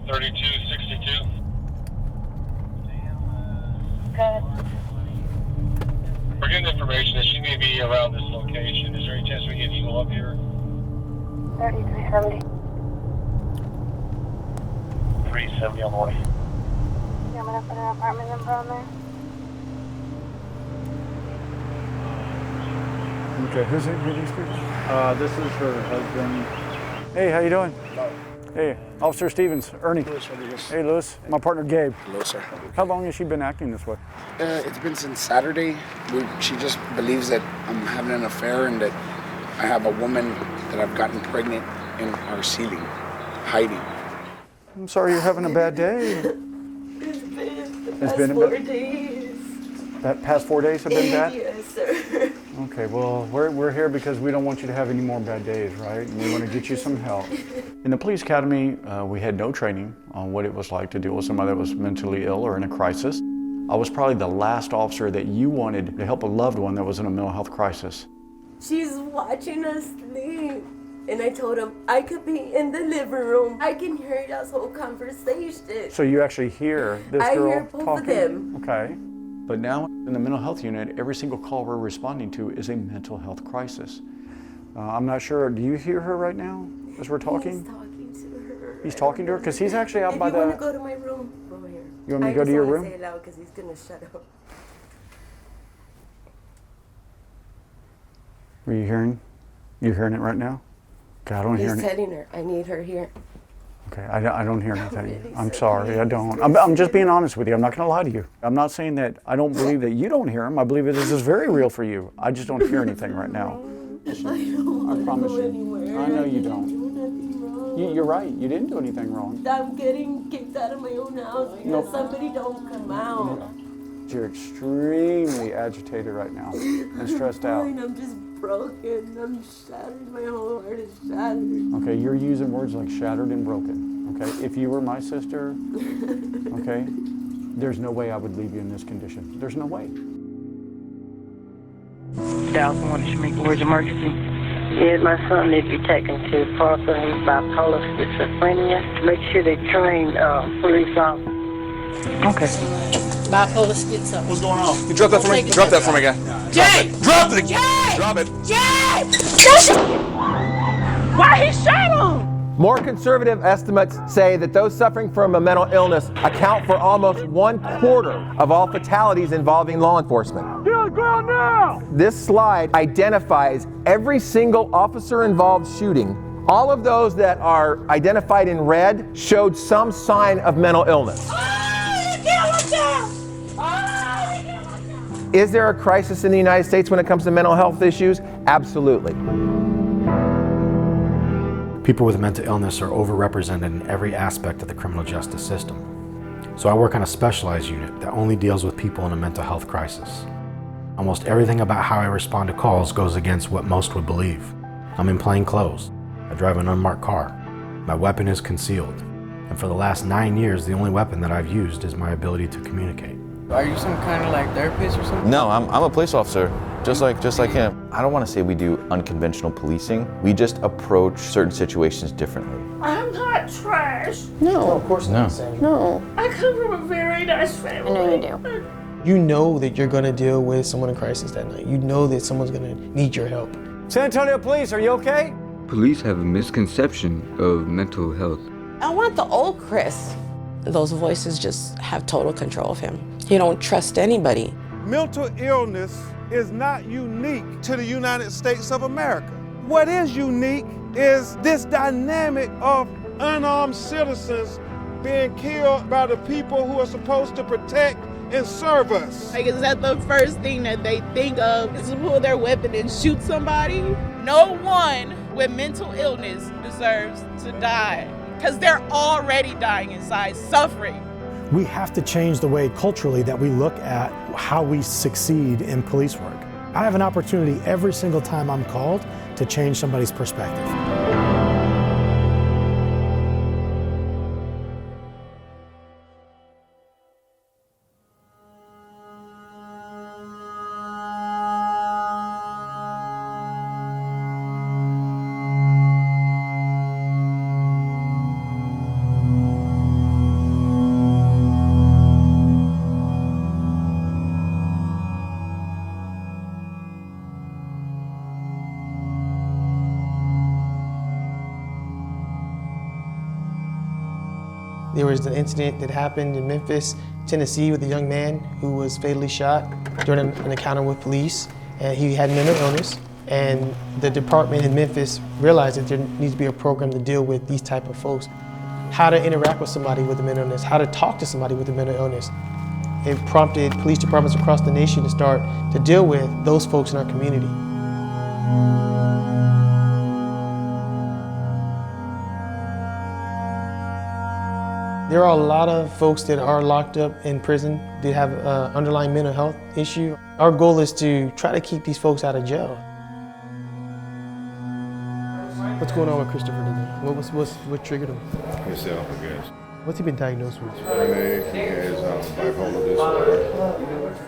3262. Good. We're getting information that she may be around this location. Is there any chance we can get Eagle up here? 3370. 370 on the way. Yeah, I'm gonna put an apartment number on there. Okay, who's it? Who are these people? This is her husband. Hey, how you doing? Hey, Officer Stevens, Ernie. Lewis Rodriguez. Hey, Lewis. My partner, Gabe. Hello, sir. How long has she been acting this way? It's been since Saturday. She just believes that I'm having an affair and that I have a woman that I've gotten pregnant in our ceiling, hiding. I'm sorry you're having a bad day. It's been 4 days. That past 4 days have been bad? Yes, sir. Okay, well, we're here because we don't want you to have any more bad days, right? And we want to get you some help. In the police academy, we had no training on what it was like to deal with somebody that was mentally ill or in a crisis. I was probably the last officer that you wanted to help a loved one that was in a mental health crisis. She's watching us sleep. And I told him I could be in the living room. I can hear this whole conversation. So you actually hear this girl I hear both talking? of them. Okay. But now in the mental health unit, every single call we're responding to is a mental health crisis. I'm not sure, do you hear her right now as we're talking? He's talking to her. He's talking to her? Because he's actually out by the... If you want to go to my room, go here. You want me to go to your room? I just want to say it loud because he's going to shut up. Are you hearing? You hearing it right now? Okay, I don't hear He's it. telling her, I need her here. Okay, I don't hear anything. Really I'm sad. sorry, I don't. I'm just being honest with you. I'm not going to lie to you. I'm not saying that I don't believe that you don't hear him. I believe that this is very real for you. I just don't hear anything right now. I don't want to promise go you. anywhere. I know you don't. didn't do nothing wrong. You're right. You didn't do anything wrong. I'm getting kicked out of my own house because No. somebody don't come out. You're extremely agitated right now and stressed out. I'm just broken. I'm shattered. My whole heart is shattered. Okay, you're using words like shattered and broken. Okay, if you were my sister, okay, there's no way I would leave you in this condition. There's no way. Dallas wanted to make words emergency. Yes, my son needs to be taken to fraught for bipolar schizophrenia. Make sure they train police officers. Okay. Bipolar schizo. What's going on? You drop that for me? Drop that for me, guy. Jay! Drop it! Jay! Drop it! Jay! Why he shot him? More conservative estimates say that those suffering from a mental illness account for almost 1/4 of all fatalities involving law enforcement. Get on the ground now! This slide identifies every single officer-involved shooting. All of those that are identified in red showed some sign of mental illness. Is there a crisis in the United States when it comes to mental health issues? Absolutely. People with mental illness are overrepresented in every aspect of the criminal justice system. So I work on a specialized unit that only deals with people in a mental health crisis. Almost everything about how I respond to calls goes against what most would believe. I'm in plain clothes. I drive an unmarked car. My weapon is concealed. And for the last 9 years, the only weapon that I've used is my ability to communicate. Are you some kind of like therapist or something? No, I'm a police officer, just like him. I don't want to say we do unconventional policing. We just approach certain situations differently. I'm not trash. No, of course not. No. I come from a very nice family. I know you do. You know that you're going to deal with someone in crisis that night. You know that someone's going to need your help. San Antonio Police, are you okay? Police have a misconception of mental health. I want the old Chris. Those voices just have total control of him. He don't trust anybody. Mental illness is not unique to the United States of America. What is unique is this dynamic of unarmed citizens being killed by the people who are supposed to protect and serve us. Like, is that the first thing that they think of is to pull their weapon and shoot somebody? No one with mental illness deserves to die because they're already dying inside, suffering. We have to change the way culturally that we look at how we succeed in police work. I have an opportunity every single time I'm called to change somebody's perspective. There was an incident that happened in Memphis, Tennessee with a young man who was fatally shot during an encounter with police, and he had mental illness. And the department in Memphis realized that there needs to be a program to deal with these type of folks. How to interact with somebody with a mental illness, how to talk to somebody with a mental illness. It prompted police departments across the nation to start to deal with those folks in our community. There are a lot of folks that are locked up in prison that have an underlying mental health issue. Our goal is to try to keep these folks out of jail. What's going on with Christopher today? What triggered him? Himself, I guess. What's he been diagnosed with? He has bipolar disorder.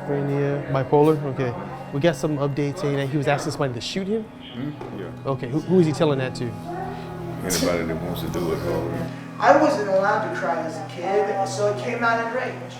Schizophrenia, bipolar? Okay. We got some updates saying that he was asking somebody to shoot him? Yeah. Okay, who is he telling that to? Anybody that wants to do it, I wasn't allowed to cry as a kid, so it came out in rage.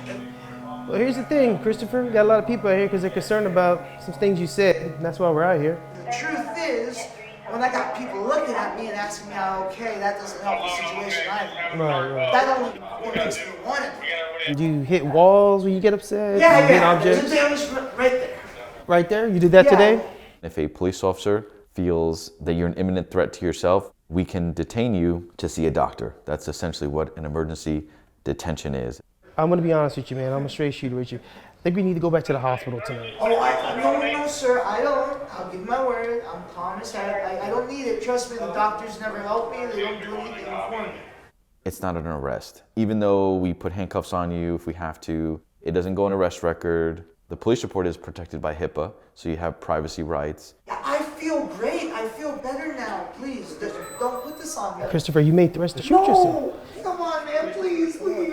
Well, here's the thing, Christopher. We got a lot of people out here because they're concerned about some things you said, and that's why we're out here. The truth is, when I got people looking at me and asking me how okay, that doesn't help the situation either. Right. That only makes me want it. Do you hit walls when you get upset? Yeah, you hit objects? There's a damage right there. Right there? You did that today? If a police officer feels that you're an imminent threat to yourself, we can detain you to see a doctor. That's essentially what an emergency detention is. I'm gonna be honest with you, man. I'm a straight shooter with you. I think we need to go back to the hospital tonight. Oh, no, sir, I don't. I'll give my word. I'm calm as hell. I don't need it. Trust me, the doctors never help me. They don't do anything for me. It's not an arrest. Even though we put handcuffs on you if we have to, it doesn't go on arrest record. The police report is protected by HIPAA, so you have privacy rights. I feel great. I feel better now. Please, don't put this on me. Christopher, you made threats to shoot yourself. No, come on, man. Please, don't do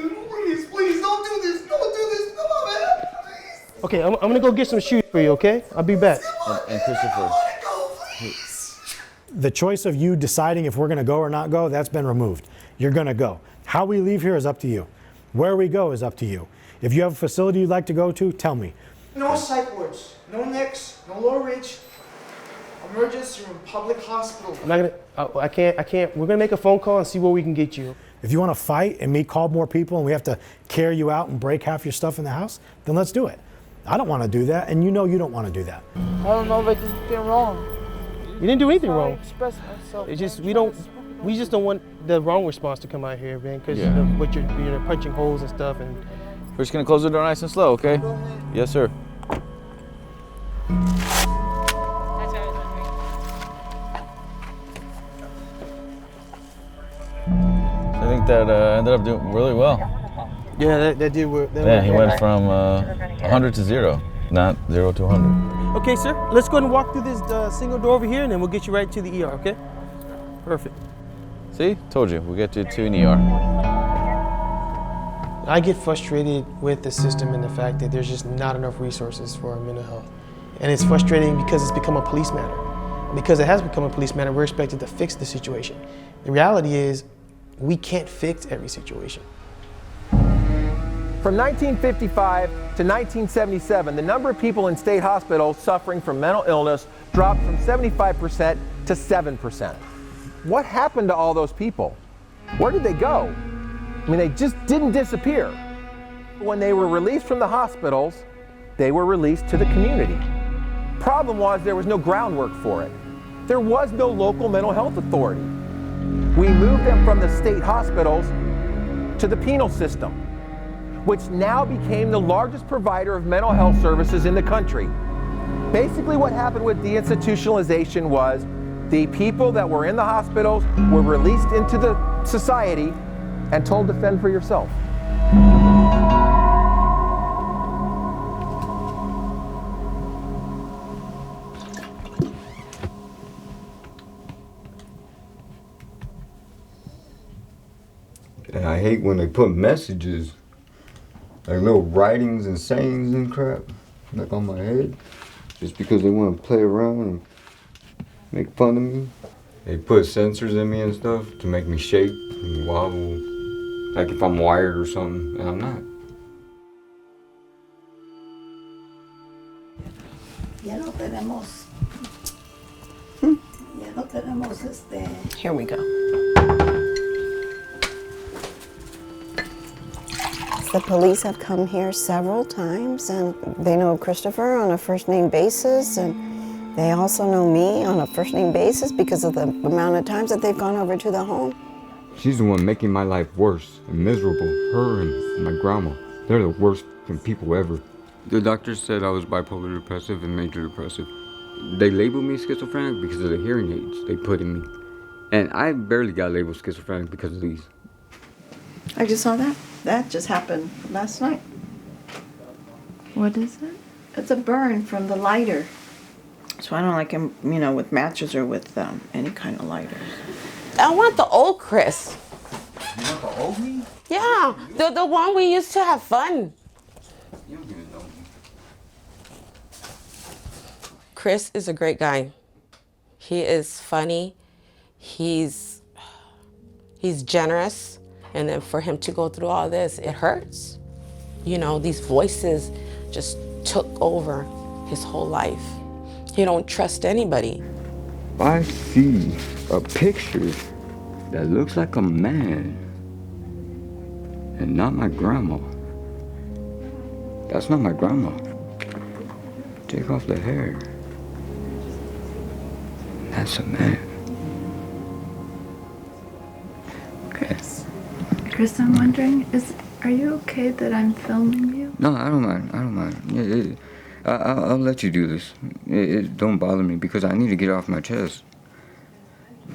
this. Don't do this. Come on, man. Please. Okay, I'm gonna go get some shoes for you, okay? I'll be back. And Christopher, The choice of you deciding if we're going to go or not go, that's been removed. You're going to go. How we leave here is up to you. Where we go is up to you. If you have a facility you'd like to go to, tell me. No psych wards, no NICS, no low reach. Emergency room, public hospital. I'm not gonna, I can't. We're gonna make a phone call and see where we can get you. If you want to fight and me call more people and we have to carry you out and break half your stuff in the house, then let's do it. I don't want to do that, and you know you don't want to do that. I don't know if I did anything wrong. You didn't do anything wrong. Express myself. It's just we just don't want the wrong response to come out here, man, because what you're punching holes and stuff. And we're just gonna close the door nice and slow, okay? Yes, sir. I think that ended up doing really well. Yeah, that did work. Yeah, he went from 100 to 0, not 0 to 100. Okay, sir. Let's go ahead and walk through this single door over here, and then we'll get you right to the ER, okay? Perfect. See? Told you. We'll get you to an ER. I get frustrated with the system and the fact that there's just not enough resources for our mental health. And it's frustrating because it's become a police matter. And because it has become a police matter, we're expected to fix the situation. The reality is, we can't fix every situation. From 1955 to 1977, the number of people in state hospitals suffering from mental illness dropped from 75% to 7%. What happened to all those people? Where did they go? I mean, they just didn't disappear. When they were released from the hospitals, they were released to the community. Problem was, there was no groundwork for it. There was no local mental health authority. We moved them from the state hospitals to the penal system, which now became the largest provider of mental health services in the country. Basically what happened with deinstitutionalization was the people that were in the hospitals were released into the society and told to fend for yourself. And I hate when they put messages, like little writings and sayings and crap, like on my head, just because they want to play around and make fun of me. They put sensors in me and stuff to make me shake and wobble, like if I'm wired or something, and I'm not. Here we go. The police have come here several times, and they know Christopher on a first-name basis, and they also know me on a first-name basis because of the amount of times that they've gone over to the home. She's the one making my life worse and miserable. Her and my grandma. They're the worst people ever. The doctor said I was bipolar depressive and major depressive. They labeled me schizophrenic because of the hearing aids they put in me. And I barely got labeled schizophrenic because of these. I just saw that. That just happened last night. What is it? It's a burn from the lighter. So I don't like him, with matches or with any kind of lighters. I want the old Chris. You want the old me? Yeah, the one we used to have fun. You don't even know me. Chris is a great guy. He is funny. He's generous. And then for him to go through all this, it hurts. These voices just took over his whole life. He don't trust anybody. I see a picture that looks like a man and not my grandma. That's not my grandma. Take off the hair. That's a man. Chris, I'm wondering, are you okay that I'm filming you? No, I don't mind. I'll let you do this. It don't bother me because I need to get it off my chest.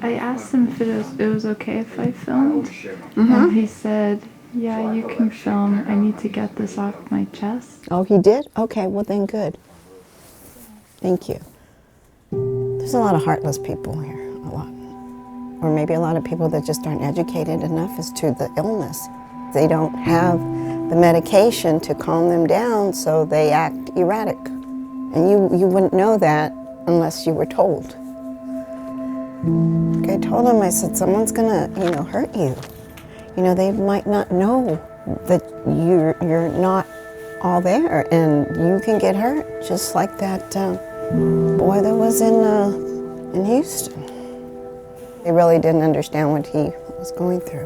I asked him if it was okay if I filmed, and he said, yeah, you can film. I need to get this off my chest. Oh, he did? Okay, well then good. Thank you. There's a lot of heartless people here, a lot. Or maybe a lot of people that just aren't educated enough as to the illness. They don't have the medication to calm them down, so they act erratic. And you wouldn't know that unless you were told. I told him, I said, someone's gonna, hurt you. They might not know that you're not all there, and you can get hurt, just like that boy that was in Houston. They really didn't understand what he was going through.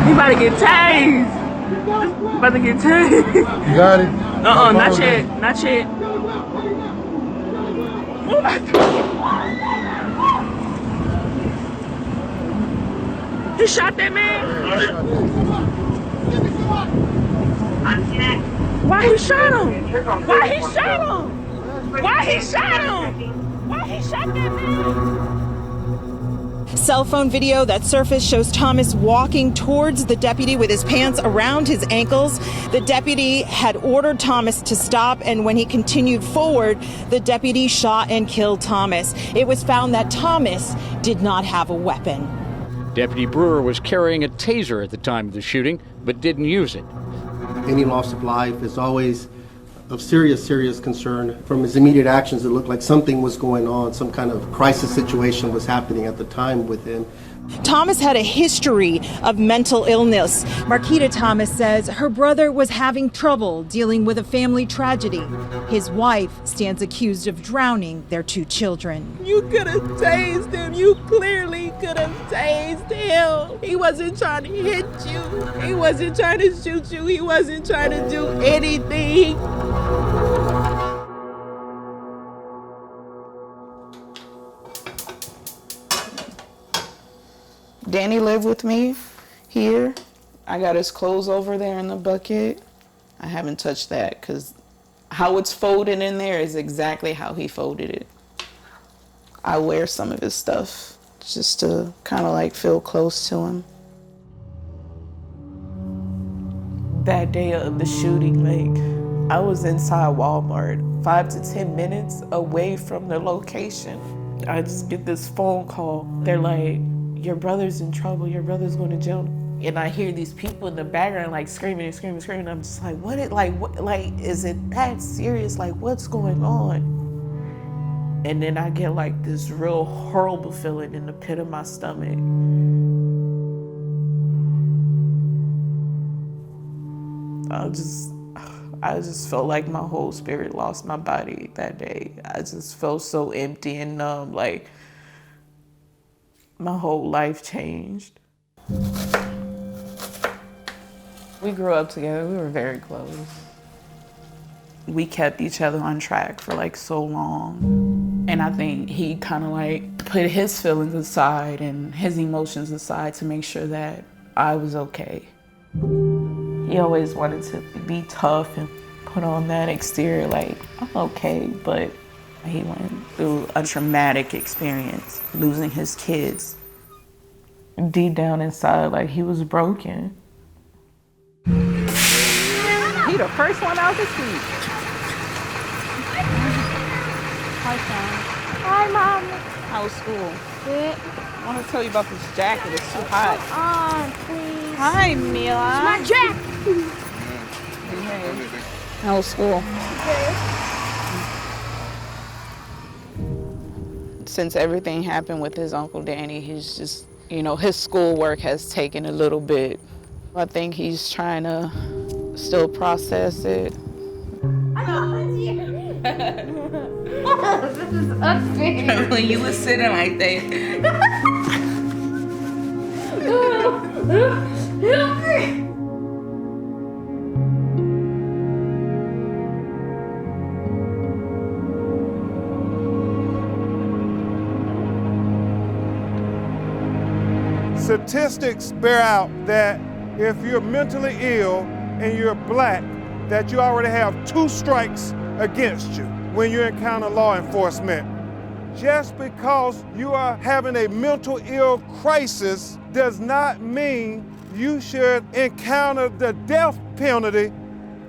He about to get tased. About to get tased. You got it? Not yet. Not yet. He shot that man? Why he shot him? Why he shot him? Why he shot him? Why he shot that man? Cell phone video that surfaced shows Thomas walking towards the deputy with his pants around his ankles. The deputy had ordered Thomas to stop, and when he continued forward, the deputy shot and killed Thomas. It was found that Thomas did not have a weapon. Deputy Brewer was carrying a taser at the time of the shooting, but didn't use it. Any loss of life is always of serious concern. From his immediate actions, it looked like something was going on, some kind of crisis situation was happening at the time with him. Thomas had a history of mental illness. Marketta Thomas says her brother was having trouble dealing with a family tragedy. His wife stands accused of drowning their 2 children. You could have tased him. You clearly could have tased him. He wasn't trying to hit you. He wasn't trying to shoot you. He wasn't trying to do anything. Danny lived with me here. I got his clothes over there in the bucket. I haven't touched that because how it's folded in there is exactly how he folded it. I wear some of his stuff just to kind of like feel close to him. That day of the shooting, I was inside Walmart, 5 to 10 minutes away from the location. I just get this phone call. They're like, your brother's in trouble, your brother's going to jail. And I hear these people in the background screaming. I'm just like, what is it that serious? What's going on? And then I get like this real horrible feeling in the pit of my stomach. I just felt like my whole spirit lost my body that day. I just felt so empty and numb, like my whole life changed. We grew up together, we were very close. We kept each other on track for like so long. And I think he kind of like put his feelings aside and his emotions aside to make sure that I was okay. He always wanted to be tough and put on that exterior like, I'm okay, but he went through a traumatic experience, losing his kids. Deep down inside, like he was broken. He the first one out this week. Hi, Sean. Hi, Mom. How was school? Good. I want to tell you about this jacket. It's too hot. On, please. Hi, Mila. It's my jacket. Hey. How was school? Since everything happened with his Uncle Danny, he's just, you know, his schoolwork has taken a little bit. I think he's trying to still process it. This is unfair. When you were sitting like that. Statistics bear out that if you're mentally ill and you're black, that you already have 2 strikes against you when you encounter law enforcement. Just because you are having a mental ill crisis does not mean you should encounter the death penalty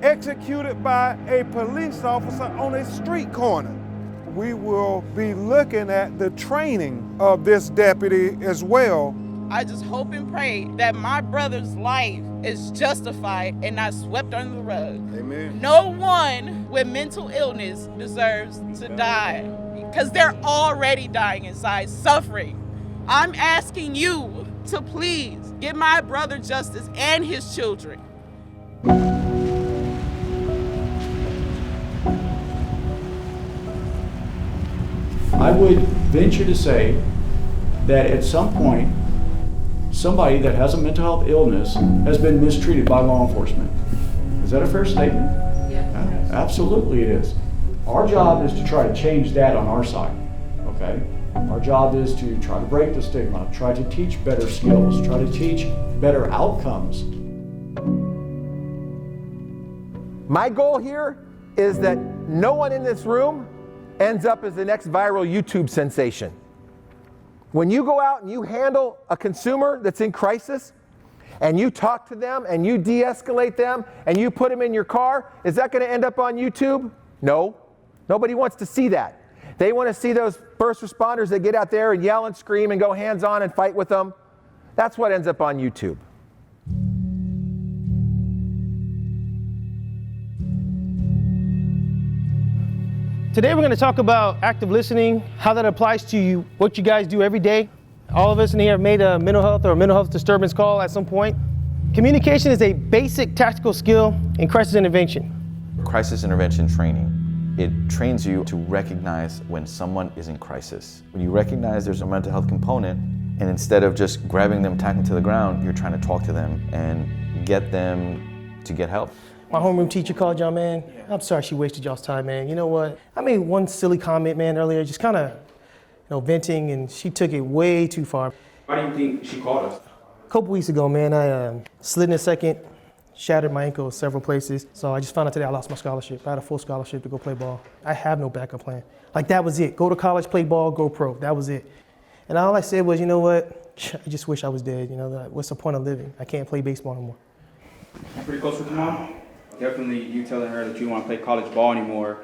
executed by a police officer on a street corner. We will be looking at the training of this deputy as well. I just hope and pray that my brother's life is justified and not swept under the rug. Amen. No one with mental illness deserves to die because they're already dying inside, suffering. I'm asking you to please give my brother justice and his children. I would venture to say that at some point, somebody that has a mental health illness has been mistreated by law enforcement. Is that a fair statement? Yeah. Absolutely it is. Our job is to try to change that on our side, okay? Our job is to try to break the stigma, try to teach better skills, try to teach better outcomes. My goal here is that no one in this room ends up as the next viral YouTube sensation. When you go out and you handle a consumer that's in crisis, and you talk to them and you de-escalate them and you put them in your car, is that going to end up on YouTube? No. Nobody wants to see that. They want to see those first responders that get out there and yell and scream and go hands-on and fight with them. That's what ends up on YouTube. Today we're going to talk about active listening, how that applies to you, what you guys do every day. All of us in here have made a mental health or mental health disturbance call at some point. Communication is a basic tactical skill in crisis intervention. Crisis intervention training, it trains you to recognize when someone is in crisis. When you recognize there's a mental health component, and instead of just grabbing them, tacking to the ground, you're trying to talk to them and get them to get help. My homeroom teacher called y'all, man. I'm sorry she wasted y'all's time, man. You know what? I made one silly comment, man, earlier, just kind of, venting, and she took it way too far. Why do you think she called us? A couple weeks ago, man, I slid in a second, shattered my ankle several places. So I just found out today I lost my scholarship. I had a full scholarship to go play ball. I have no backup plan. Like, that was it. Go to college, play ball, go pro. That was it. And all I said was, you know what? I just wish I was dead. You know, what's the point of living? I can't play baseball anymore. I'm pretty close with your mom. Definitely, you telling her that you don't want to play college ball anymore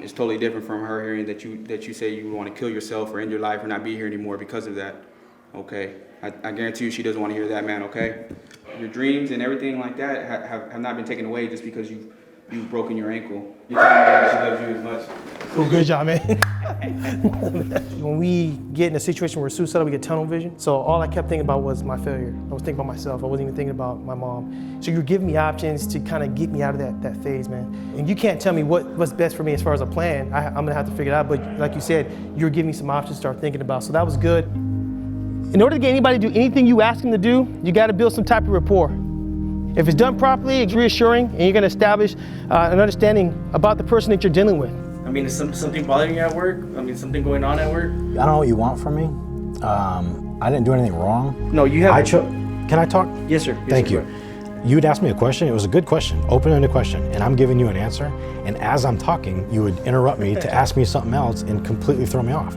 is totally different from her hearing that you say you want to kill yourself or end your life or not be here anymore because of that. Okay, I guarantee you she doesn't want to hear that, man. Okay, your dreams and everything like that have not been taken away just because you've broken your ankle. You're telling her that she loves you as much. Cool, good job, man. When we get in a situation where we're suicidal, we get tunnel vision. So all I kept thinking about was my failure. I was thinking about myself. I wasn't even thinking about my mom. So you're giving me options to kind of get me out of that phase, man. And you can't tell me what's best for me as far as a plan. I'm gonna have to figure it out. But like you said, you're giving me some options to start thinking about. So that was good. In order to get anybody to do anything you ask them to do, you got to build some type of rapport. If it's done properly, it's reassuring, and you're going to establish an understanding about the person that you're dealing with. I mean, is something bothering you at work? I mean, something going on at work? I don't know what you want from me. I didn't do anything wrong. No, you have. Can I talk? Yes, sir. Thank you. You would ask me a question. It was a good question, open-ended question, and I'm giving you an answer. And as I'm talking, you would interrupt me to ask me something else and completely throw me off.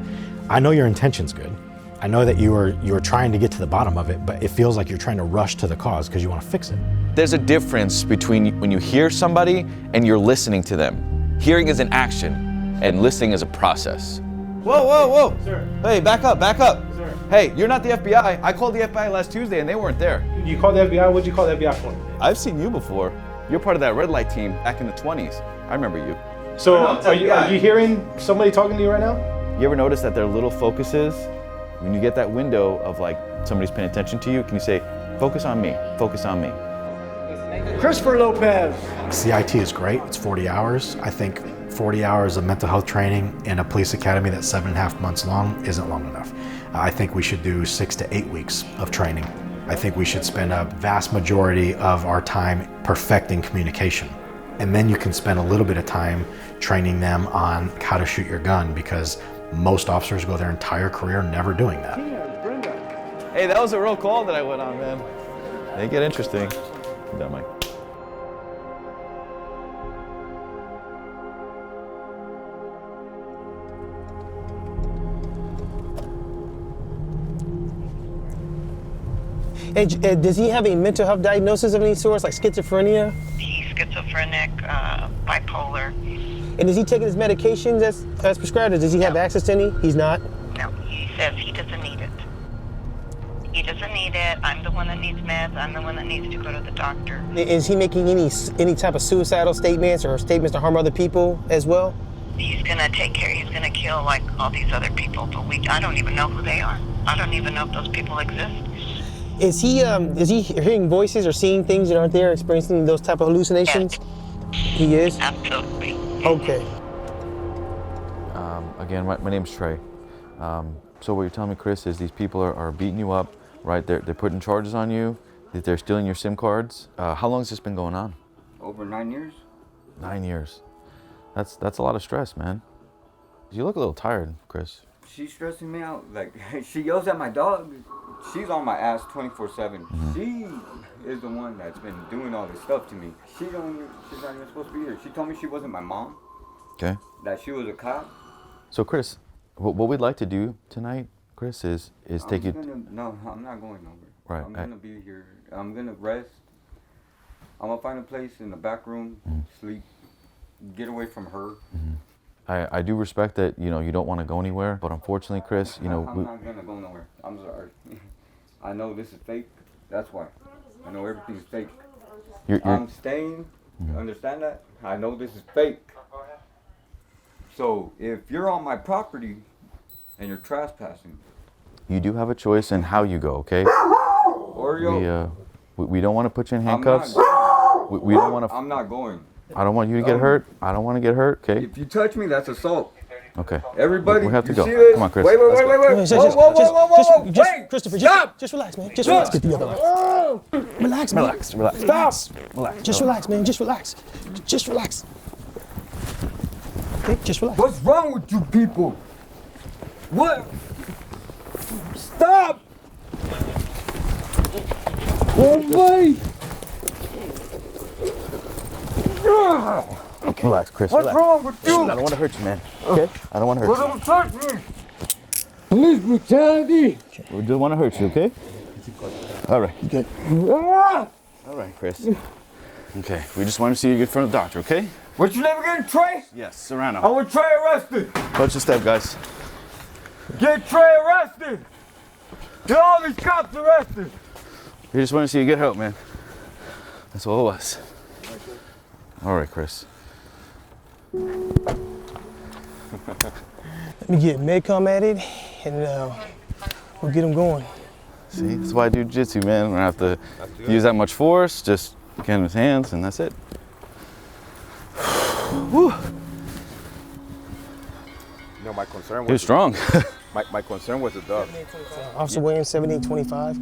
I know your intention's good. I know that you were trying to get to the bottom of it, but it feels like you're trying to rush to the cause because you want to fix it. There's a difference between when you hear somebody and you're listening to them. Hearing is an action, and listening is a process. Whoa, whoa, whoa. Sir. Hey, back up, back up. Sir. Hey, you're not the FBI. I called the FBI last Tuesday and they weren't there. You called the FBI? What'd you call the FBI for? I've seen you before. You're part of that red light team back in the 20s. I remember you. So, are you hearing somebody talking to you right now? You ever notice that their little focuses, when you get that window of like somebody's paying attention to you, can you say, focus on me, focus on me? Christopher Lopez. CIT is great. It's 40 hours. I think 40 hours of mental health training in a police academy that's 7.5 months long isn't long enough. I think we should do 6 to 8 weeks of training. I think we should spend a vast majority of our time perfecting communication. And then you can spend a little bit of time training them on how to shoot your gun, because most officers go their entire career never doing that. Hey, that was a real call that I went on, man. They get interesting. That mic. And does he have a mental health diagnosis of any sort, like schizophrenia? He's schizophrenic, bipolar. And is he taking his medications as prescribed, or does he have access to any? He's not? No, he says he doesn't need it. He doesn't need it. I'm the one that needs meds. I'm the one that needs to go to the doctor. Is he making any type of suicidal statements or statements to harm other people as well? He's gonna take care. He's gonna kill like all these other people, but I don't even know who they are. I don't even know if those people exist. Is he hearing voices or seeing things that aren't there, experiencing those type of hallucinations? Yes. He is? Absolutely. Okay. Again, my name's Trey. So what you're telling me, Chris, is these people are beating you up, right? They're putting charges on you, that they're stealing your SIM cards. How long has this been going on? Over 9 years. 9 years. That's a lot of stress, man. You look a little tired, Chris. She's stressing me out. Like, she yells at my dog. She's on my ass 24/7. She is the one that's been doing all this stuff to me. She's not even supposed to be here. She told me she wasn't my mom. Okay. That she was a cop. So, Chris, what we'd like to do tonight, Chris, is take you. No, I'm not going nowhere. Right. I'm gonna be here. I'm gonna rest. I'm gonna find a place in the back room, sleep, get away from her. I do respect that, you don't want to go anywhere, but unfortunately, Chris, I'm not gonna go nowhere. I'm sorry. I know this is fake. That's why. I know everything's fake. I'm staying. Understand that? I know this is fake. So if you're on my property and you're trespassing, you do have a choice in how you go, okay? We don't want to put you in handcuffs. We don't want to. I'm not going. I don't want you to get hurt. I don't want to get hurt, okay? If you touch me, that's assault. Okay. Everybody, we have to go. See this? Come on, Chris. Wait. Whoa. Just Christopher, just relax, man. Just relax. Get the other way. Relax, man. Relax. Stop. Relax. Just relax, man. Just relax. Just relax. Okay, just relax. What's wrong with you people? What? Stop! Oh, Okay. Relax, Chris. What's wrong with you? I don't want to hurt you, man. Okay? I don't want to hurt you. Don't touch me! Police brutality! We don't want to hurt you, okay? All right. Okay. All right, Chris. Okay. We just want to see you get in front of the doctor, okay? What's your name again, Trey? Yes, Serrano. I want Trey arrested. Watch the step, guys. Get Trey arrested. Get all these cops arrested. We just want to see you get help, man. That's all it was. All right, Chris. Let me get Medcom at it, and we'll get him going. See, that's why I do jiu-jitsu, man. I don't have to use that much force, just get in his hands, and that's it. Whew. No, my concern was... He was strong. my concern was the dog. Officer Williams, 1725.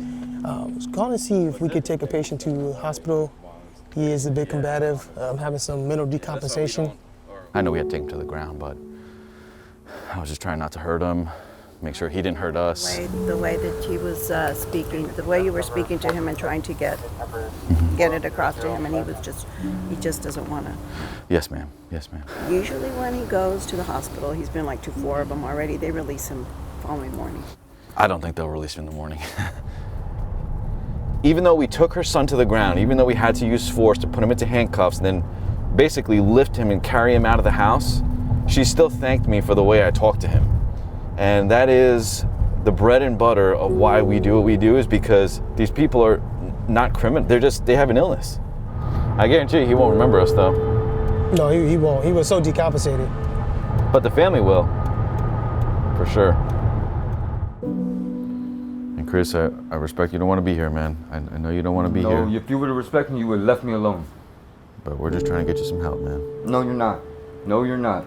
Was calling to see if we could take a patient to the hospital. He is a bit combative, having some mental decompensation. I know we had to take him to the ground, but I was just trying not to hurt him, make sure he didn't hurt us. The way that he was speaking, the way you were speaking to him and trying to get it across to him, and he just doesn't want to. Yes, ma'am. Yes, ma'am. Usually when he goes to the hospital, he's been like to 4 of them already, they release him following morning. I don't think they'll release him in the morning. Even though we took her son to the ground, even though we had to use force to put him into handcuffs and then basically lift him and carry him out of the house, she still thanked me for the way I talked to him. And that is the bread and butter of why we do what we do, is because these people are not criminal. They have an illness. I guarantee you he won't remember us though. No, he won't. He was so decompensated. But the family will, for sure. And Chris, I respect you don't want to be here, man. I know you don't want to be here. No, if you would have respected me, you would have left me alone. But we're just trying to get you some help, man. No, you're not. No, you're not.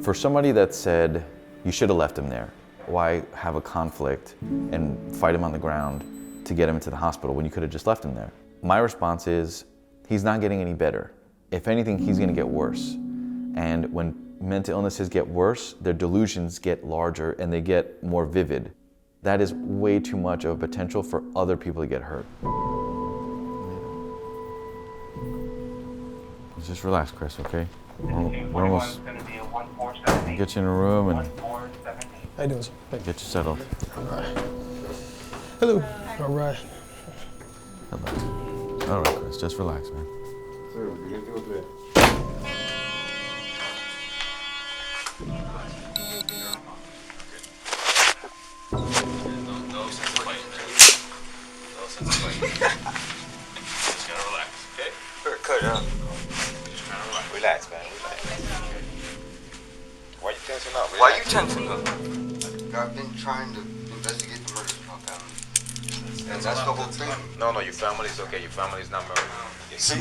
For somebody that said you should have left him there, why have a conflict and fight him on the ground to get him into the hospital when you could have just left him there? My response is, he's not getting any better. If anything, he's gonna get worse. And when mental illnesses get worse, their delusions get larger and they get more vivid. That is way too much of a potential for other people to get hurt. Just relax, Chris, okay? We're almost get you in a room and How you doing, sir? get you settled. Hello. All right. Hello. All right, Chris, just relax, man. Just gotta relax, okay? Cut out. Just trying to relax. Relax, man. Relax. Why you tensing up? Why you tensing up? I've been trying to investigate the murder of my family. And that's the whole thing. No, your family's okay. Your family's not murdered. See,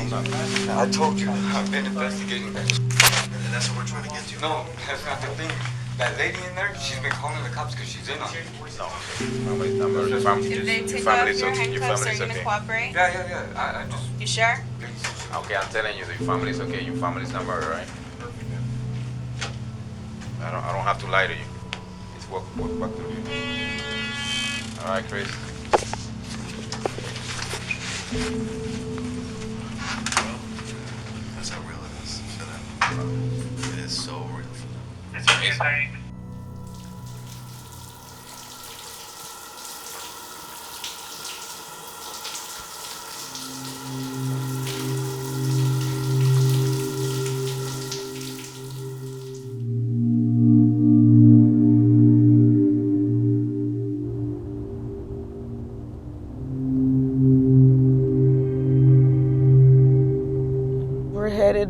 I told you, I've been investigating that. And that's what we're trying to get to. No, that's not the thing. That lady in there, she's been calling the cops because she's in on it. No, family's not murdered. Your family's okay. Your family's okay. Cooperate? Yeah. I just... You sure? Okay, I'm telling you, your family's okay. Your family's not murdered, right? I don't have to lie to you. It's walk through you. All right, Chris. That's how real it is for them. It is so real for them. It's amazing.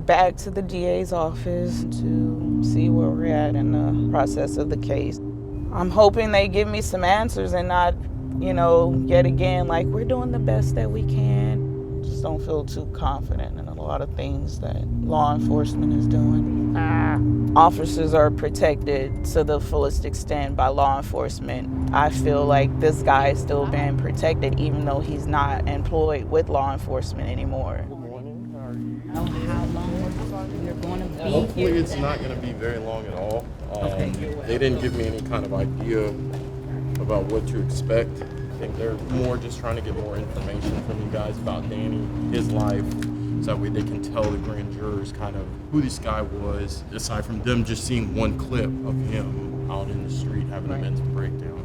Back to the DA's office to see where we're at in the process of the case. I'm hoping they give me some answers and not, yet again, like, we're doing the best that we can. Just don't feel too confident in a lot of things that law enforcement is doing. Officers are protected to the fullest extent by law enforcement. I feel like this guy is still being protected even though he's not employed with law enforcement anymore. Hopefully it's not going to be very long at all. They didn't give me any kind of idea about what to expect. I think they're more just trying to get more information from you guys about Danny, his life, so that way they can tell the grand jurors kind of who this guy was, aside from them just seeing one clip of him out in the street having a mental breakdown.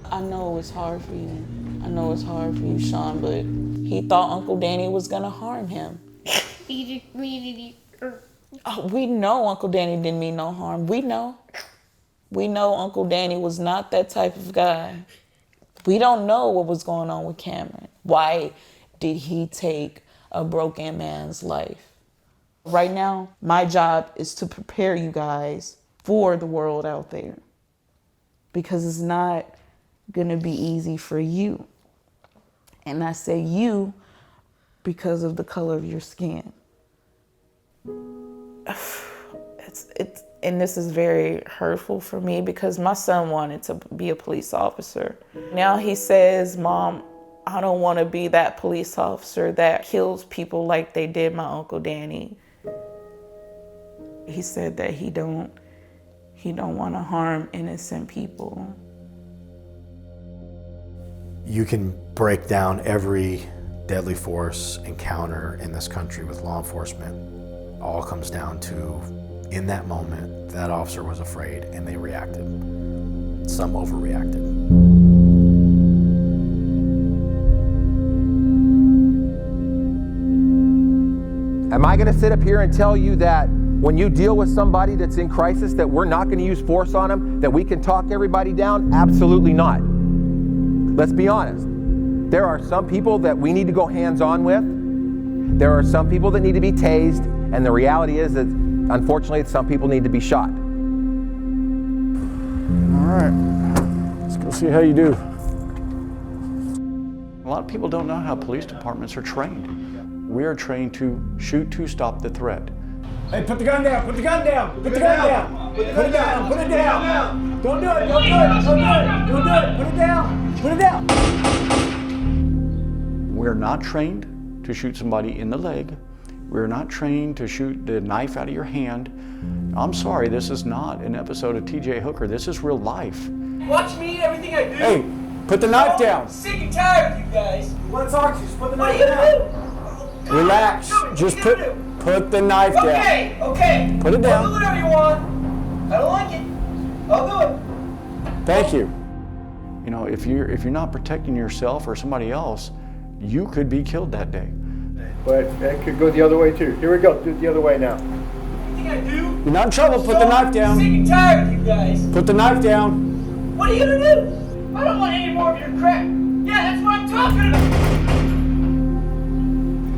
I know it's hard for you. I know it's hard for you, Sean, but he thought Uncle Danny was going to harm him. Oh, we know Uncle Danny didn't mean no harm. We know. We know Uncle Danny was not that type of guy. We don't know what was going on with Cameron. Why did he take a broken man's life? Right now, my job is to prepare you guys for the world out there, because it's not gonna be easy for you. And I say you because of the color of your skin. And this is very hurtful for me because my son wanted to be a police officer. Now he says, Mom, I don't want to be that police officer that kills people like they did my Uncle Danny. He said that he don't want to harm innocent people. You can break down every deadly force encounter in this country with law enforcement. All comes down to, in that moment, that officer was afraid and they reacted. Some overreacted. Am I going to sit up here and tell you that when you deal with somebody that's in crisis that we're not going to use force on them, that we can talk everybody down? Absolutely not. Let's be honest. There are some people that we need to go hands-on with. There are some people that need to be tased, and the reality is that, unfortunately, some people need to be shot. All right, let's go see how you do. A lot of people don't know how police departments are trained. We are trained to shoot to stop the threat. Hey, put the gun down, put the gun down, put the gun down, put it down, put it down. Don't do it, don't do it, don't do it, don't do it, put it down, put it down. We're not trained to shoot somebody in the leg. We're not trained to shoot the knife out of your hand. I'm sorry, this is not an episode of TJ Hooker. This is real life. Watch me, everything I do. Hey, put the knife down. I'm sick and tired of you guys. You want to talk to you, just put the knife down. Relax, just put the knife down. Okay, okay. Put it down. I'll do whatever you want. I don't like it. I'll do it. Thank you. You know, if you're not protecting yourself or somebody else, you could be killed that day. But that could go the other way too. Here we go, do it the other way now. Everything I do. You're not in trouble, put the knife down. I'm sick and tired of you guys. Put the knife down. What are you gonna do? I don't want any more of your crap. Yeah, that's what I'm talking about.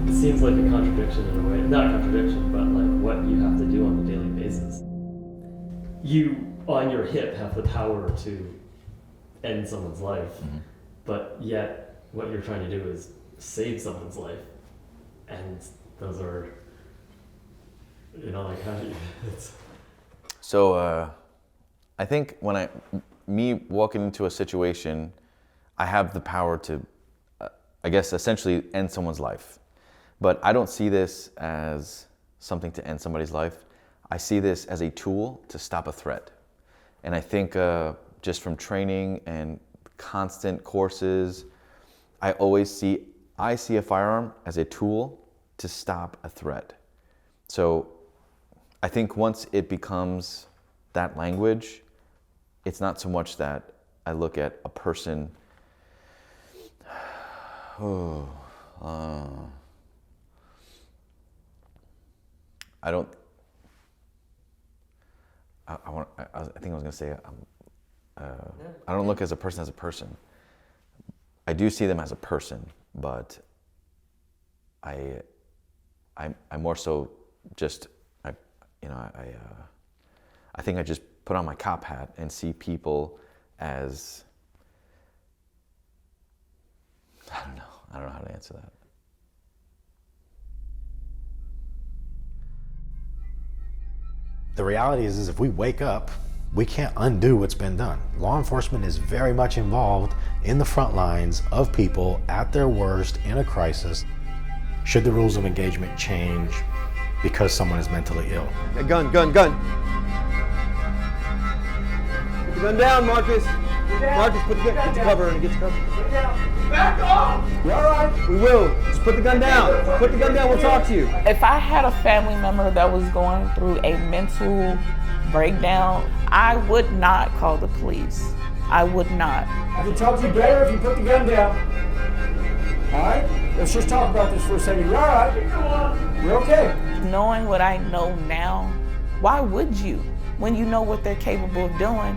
It seems like a contradiction in a way. Not a contradiction, but like what you have to do on a daily basis. You, on your hip, have the power to end someone's life, but yet what you're trying to do is save someone's life. And those are, you know, like how do you, it's... So I think when me walking into a situation, I have the power to, I guess, essentially end someone's life. But I don't see this as something to end somebody's life. I see this as a tool to stop a threat. And I think just from training and constant courses, I see a firearm as a tool to stop a threat. So I think once it becomes that language, it's not so much that I look at a person, I don't, I think I was gonna say, I don't look as a person as a person. I do see them as a person, but I more so just, I think I just put on my cop hat and see people as, I don't know how to answer that. The reality is if we wake up, we can't undo what's been done. Law enforcement is very much involved in the front lines of people at their worst in a crisis. Should the rules of engagement change because someone is mentally ill? Hey, gun. Put the gun down, Marcus. Marcus, get the cover and get the cover. Back off! You all right? We will. Just put the gun down. Put the gun down, we'll talk to you. If I had a family member that was going through a mental breakdown, I would not call the police. I would not. I can talk to you better if you put the gun down. All right? Let's just talk about this for a second. You're all right? You're okay. Knowing what I know now, why would you when you know what they're capable of doing?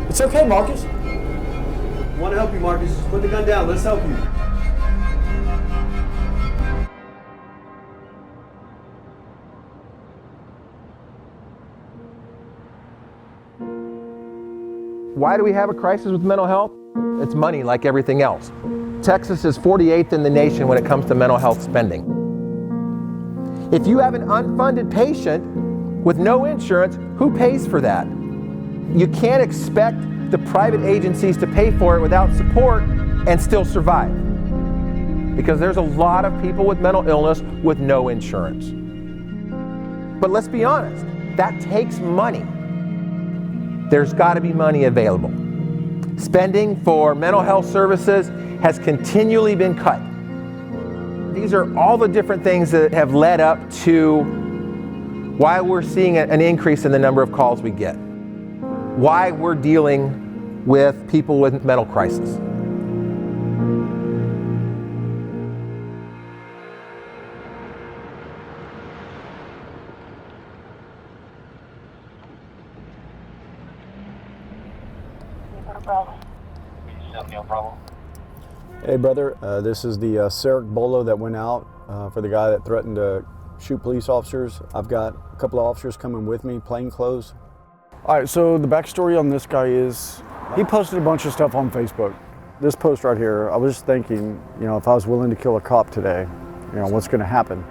It's okay, Marcus. I want to help you, Marcus. Just put the gun down. Let's help you. Why do we have a crisis with mental health? It's money, like everything else. Texas is 48th in the nation when it comes to mental health spending. If you have an unfunded patient with no insurance, who pays for that? You can't expect the private agencies to pay for it without support and still survive. Because there's a lot of people with mental illness with no insurance. But let's be honest, that takes money. There's got to be money available. Spending for mental health services has continually been cut. These are all the different things that have led up to why we're seeing an increase in the number of calls we get. Why we're dealing with people with mental crisis. Hey brother, this is the Seric Bolo that went out for the guy that threatened to shoot police officers. I've got a couple of officers coming with me, plainclothes. All right, so the backstory on this guy is he posted a bunch of stuff on Facebook. This post right here, I was thinking, you know, if I was willing to kill a cop today, you know, what's gonna happen?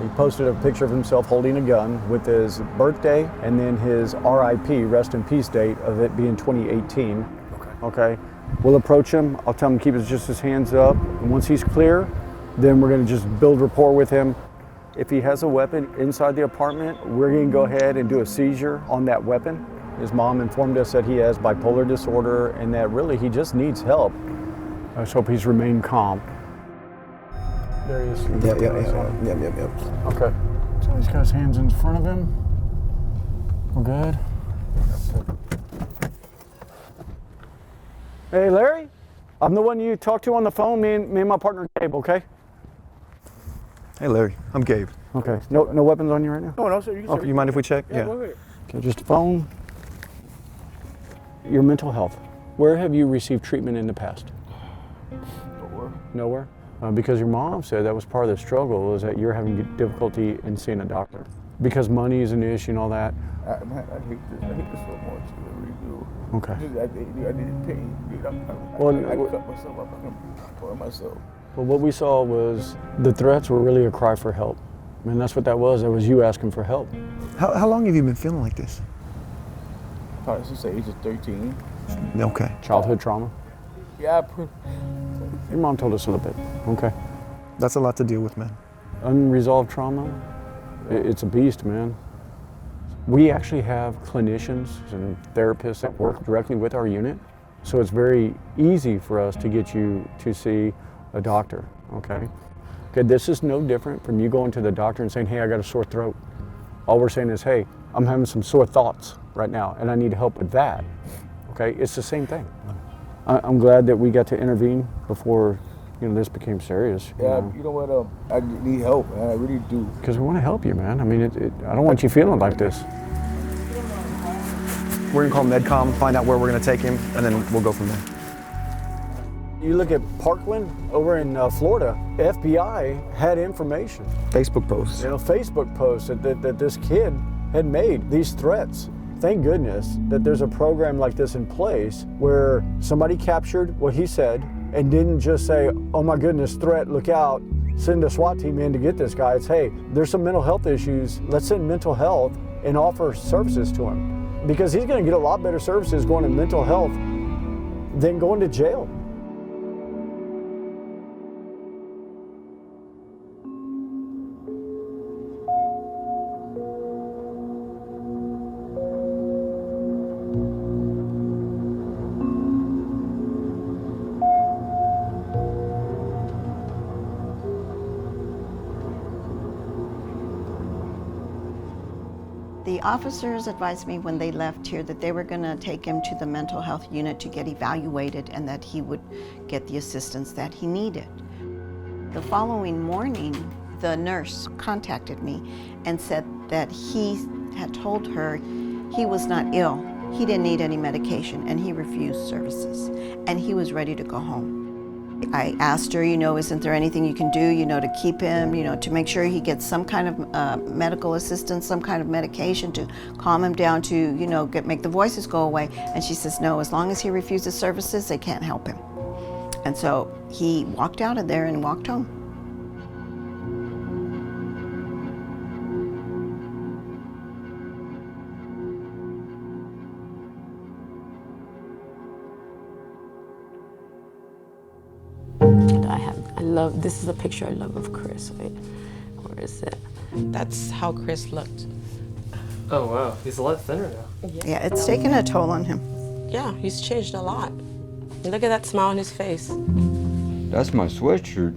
He posted a picture of himself holding a gun with his birthday and then his RIP, rest in peace date of it being 2018. Okay. We'll approach him. I'll tell him to keep just his hands up. And once he's clear, then we're going to just build rapport with him. If he has a weapon inside the apartment, we're going to go ahead and do a seizure on that weapon. His mom informed us that he has bipolar disorder and that really he just needs help. I just hope he's remained calm. There he is. Yep. Okay. So he's got his hands in front of him. We're good. Hey, Larry, I'm the one you talked to on the phone, me and my partner Gabe, okay? Hey, Larry, I'm Gabe. Okay, no weapons on you right now? No, sir. You mind if we check? Yeah. Go ahead. Okay, just a phone. Your mental health. Where have you received treatment in the past? Nowhere? Because your mom said that was part of the struggle, is that you're having difficulty in seeing a doctor. Because money is an issue and all that. I hate this so much. I really do. Okay. I need pain. I cut myself up. I'm for myself. Well, what we saw was the threats were really a cry for help. I mean, that's what that was. That was you asking for help. How long have you been feeling like this? Probably since the age of 13. Okay. Childhood trauma? Yeah, Your mom told us a little bit. Okay. That's a lot to deal with, man. Unresolved trauma, it's a beast, man. We actually have clinicians and therapists that work directly with our unit, so it's very easy for us to get you to see a doctor, okay? Okay, this is no different from you going to the doctor and saying, hey, I got a sore throat. All we're saying is, hey, I'm having some sore thoughts right now, and I need help with that, okay? It's the same thing. I'm glad that we got to intervene before, you know, this became serious. Yeah, you know what? I need help, man. I really do. Because we want to help you, man. I mean, I don't want you feeling like this. We're gonna call MedCom, find out where we're gonna take him, and then we'll go from there. You look at Parkland over in Florida, FBI had information. Facebook posts. You know, Facebook posts that this kid had made, these threats. Thank goodness that there's a program like this in place where somebody captured what he said and didn't just say, oh my goodness, threat, look out, send a SWAT team in to get this guy. It's, hey, there's some mental health issues, let's send mental health and offer services to him. Because he's gonna get a lot better services going to mental health than going to jail. The officers advised me when they left here that they were going to take him to the mental health unit to get evaluated and that he would get the assistance that he needed. The following morning, the nurse contacted me and said that he had told her he was not ill, he didn't need any medication, and he refused services, and he was ready to go home. I asked her, isn't there anything you can do, to keep him, to make sure he gets some kind of medical assistance, some kind of medication to calm him down, to, make the voices go away. And she says, no, as long as he refuses services, they can't help him. And so he walked out of there and walked home. This is a picture I love of Chris. Wait, where is it? That's how Chris looked. Oh wow, he's a lot thinner now. Yeah, it's taken a toll on him. Yeah, he's changed a lot. Look at that smile on his face. That's my sweatshirt.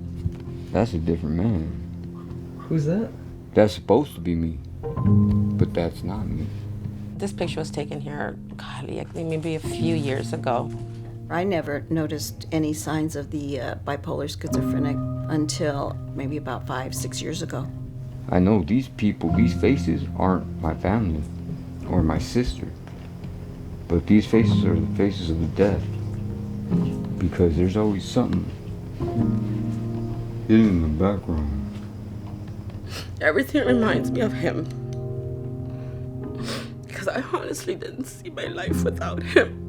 That's a different man. Who's that? That's supposed to be me, but that's not me. This picture was taken here, golly, maybe a few years ago. I never noticed any signs of the bipolar schizophrenic until maybe about 5-6 years ago. I know these people, these faces aren't my family or my sister, but these faces are the faces of the dead, because there's always something hidden in the background. Everything reminds me of him, because I honestly didn't see my life without him.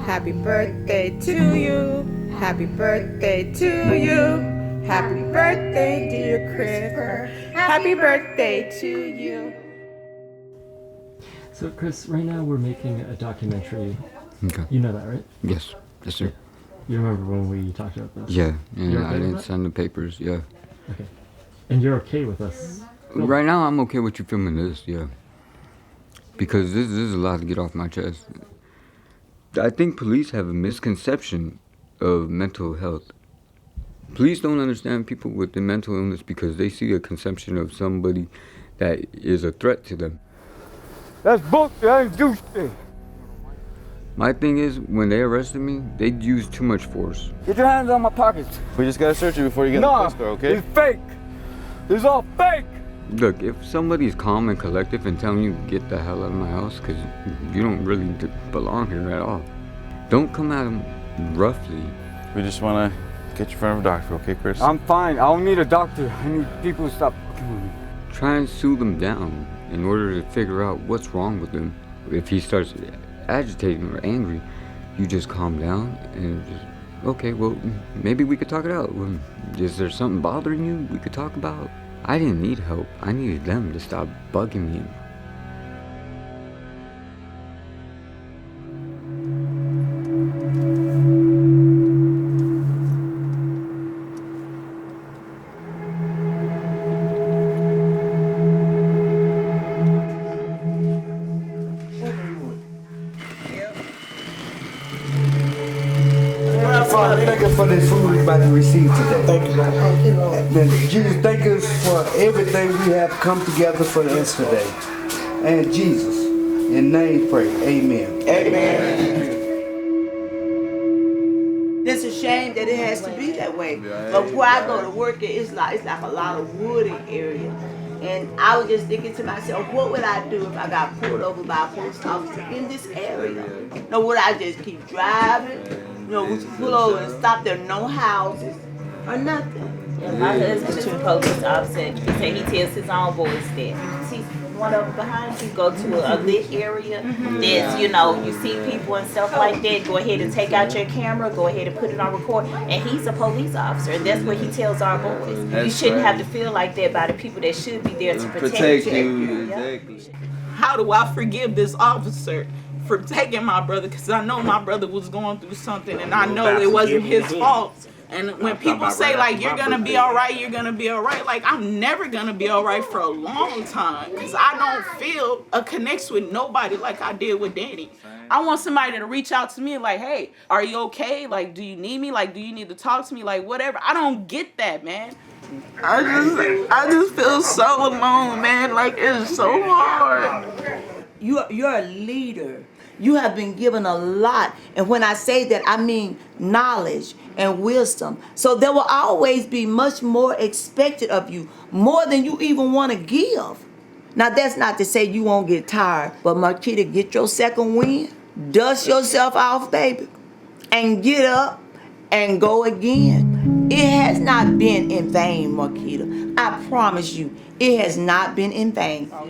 Happy birthday to you. Happy birthday to you. Happy birthday, dear Chris. Happy birthday to you. So Chris, right now we're making a documentary. Okay. You know that, right? Yes. Yes, sir. You remember when we talked about this? Yeah, You're okay I with didn't that? sign the papers, yeah. Okay. And you're okay with us? Right now, I'm okay with you filming this, yeah. Because this is a lot to get off my chest. I think police have a misconception of mental health. Police don't understand people with the mental illness because they see a conception of somebody that is a threat to them. That's bullshit. I ain't do shit. My thing is, when they arrested me, they used too much force. Get your hands on my pockets. We just gotta search you before you get in the police car, okay? It's fake. It's all fake. Look, if somebody's calm and collective and telling you get the hell out of my house because you don't really belong here at all, don't come at them roughly. We just wanna get you in front of a doctor, okay, Chris? I'm fine. I don't need a doctor. I need people to stop fucking with me. Try and soothe them down in order to figure out what's wrong with him. If he starts agitating or angry, you just calm down and just, okay, well, maybe we could talk it out. Is there something bothering you we could talk about? I didn't need help. I needed them to stop bugging me. Father, thank you for this food we're about to receive today. Thank you, Lord. Jesus, thank us for everything we have come together for us today. And Jesus, in name pray, amen. Amen. It's a shame that it has to be that way. But where I go to work, it's like a lot of wooded area. And I was just thinking to myself, what would I do if I got pulled over by a police officer in this area? No, would I just keep driving? Would you pull over and stop there, no houses or nothing? Yeah, my husband is a police officer. He said he tells his own boys that. See one of them behind you, go to a lit area. There's, you see people and stuff like that. Go ahead and take out your camera. Go ahead and put it on record. And he's a police officer. And that's what he tells our boys. You shouldn't have to feel like that by the people that should be there to protect you. Exactly. How do I forgive this officer for taking my brother? Because I know my brother was going through something, and I know it wasn't his fault. And when people say, like, you're going to be all right, you're going to be all right, like, I'm never going to be all right for a long time because I don't feel a connection with nobody like I did with Danny. I want somebody to reach out to me like, hey, are you okay? Like, do you need me? Like, do you need to talk to me? Like, whatever. I don't get that, man. I just feel so alone, man. Like, it's so hard. You're a leader. You have been given a lot. And when I say that, I mean knowledge and wisdom. So there will always be much more expected of you, more than you even want to give. Now, that's not to say you won't get tired, but Marketta, get your second wind. dust yourself off, baby, and get up and go again. It has not been in vain, Marketta. I promise you, it has not been in vain. I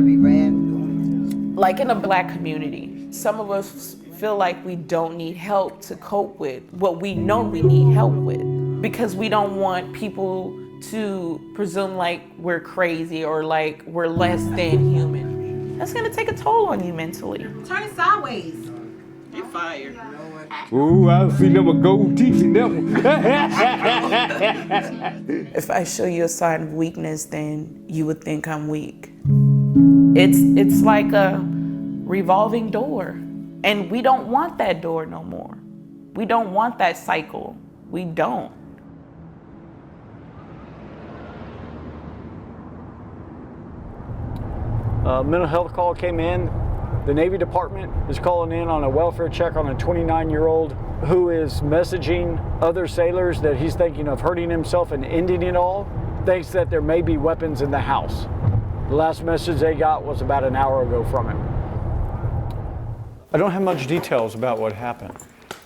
be ran. Like in a black community, some of us feel like we don't need help to cope with what we know we need help with, because we don't want people to presume like we're crazy or like we're less than human. That's gonna take a toll on you mentally. Turn it sideways. You're fired. Ooh, I see them gold teeth in them. If I show you a sign of weakness, then you would think I'm weak. It's like a revolving door, and we don't want that door no more. We don't want that cycle. We don't. Mental health call came in. The Navy Department is calling in on a welfare check on a 29-year-old who is messaging other sailors that he's thinking of hurting himself and ending it all, thinks that there may be weapons in the house. The last message they got was about an hour ago from him. I don't have much details about what happened.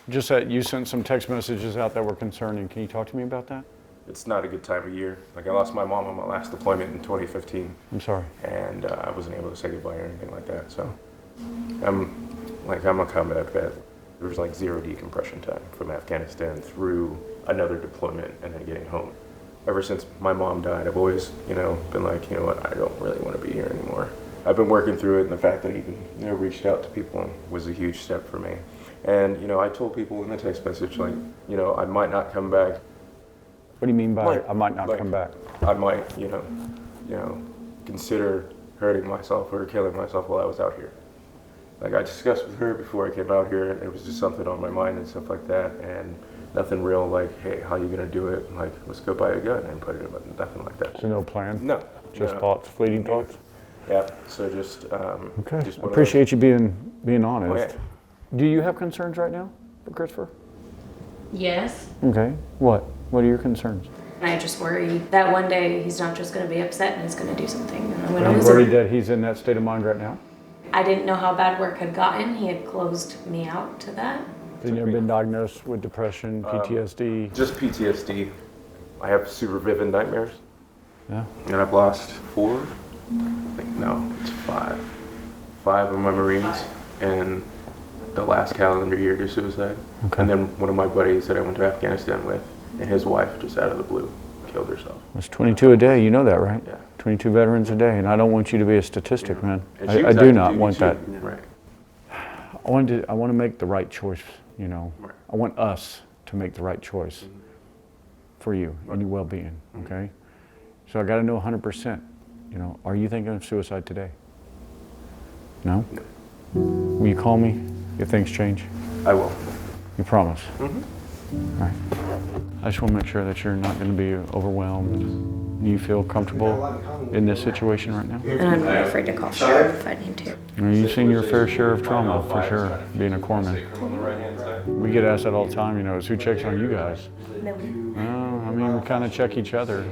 Just that you sent some text messages out that were concerning. Can you talk to me about that? It's not a good time of year. Like, I lost my mom on my last deployment in 2015. I'm sorry. And I wasn't able to say goodbye or anything like that. So I'm a combat vet. There was like 0 decompression time from Afghanistan through another deployment and then getting home. Ever since my mom died, I've always, been like, you know what, I don't really want to be here anymore. I've been working through it, and the fact that I even, reached out to people was a huge step for me. And, I told people in the text message, like, I might not come back. What do you mean by I might not come back? I might, consider hurting myself or killing myself while I was out here. Like, I discussed with her before I came out here, and it was just something on my mind and stuff like that, and nothing real like, hey, how you gonna do it? Like, let's go buy a gun and put it in, nothing like that. So no plan? No. Just thoughts, fleeting thoughts? Yeah, so just, okay, just I appreciate you being honest. Oh, yeah. Do you have concerns right now for Christopher? Yes. Okay, what? What are your concerns? I just worry that one day he's not just going to be upset and he's going to do something. And I'm Are going to you lose worried him. that he's in that state of mind right now? I didn't know how bad work had gotten. He had closed me out to that. Have you ever been diagnosed with depression, PTSD? Just PTSD. I have super vivid nightmares. Yeah. And I've lost 4, I think, no, it's 5. 5 of my Marines in the last calendar year to suicide. Okay. And then one of my buddies that I went to Afghanistan with, and his wife, just out of the blue, killed herself. It's 22 a day, you know that, right? Yeah. 22 veterans a day, and I don't want you to be a statistic, man. And she I was do active not duty want too. that. Right. I want to make the right choice, Right. I want us to make the right choice for you and your well-being, okay? So I got to know 100%, are you thinking of suicide today? No? Will you call me if things change? I will. You promise? Mm-hmm. All right. I just want to make sure that you're not going to be overwhelmed. You feel comfortable in this situation right now? And I'm not afraid to call sheriff if I need to. You've seen your fair share of trauma, for sure, being a corpsman. We get asked that all the time, is who checks on you guys? No. Well, I mean, we kind of check each other.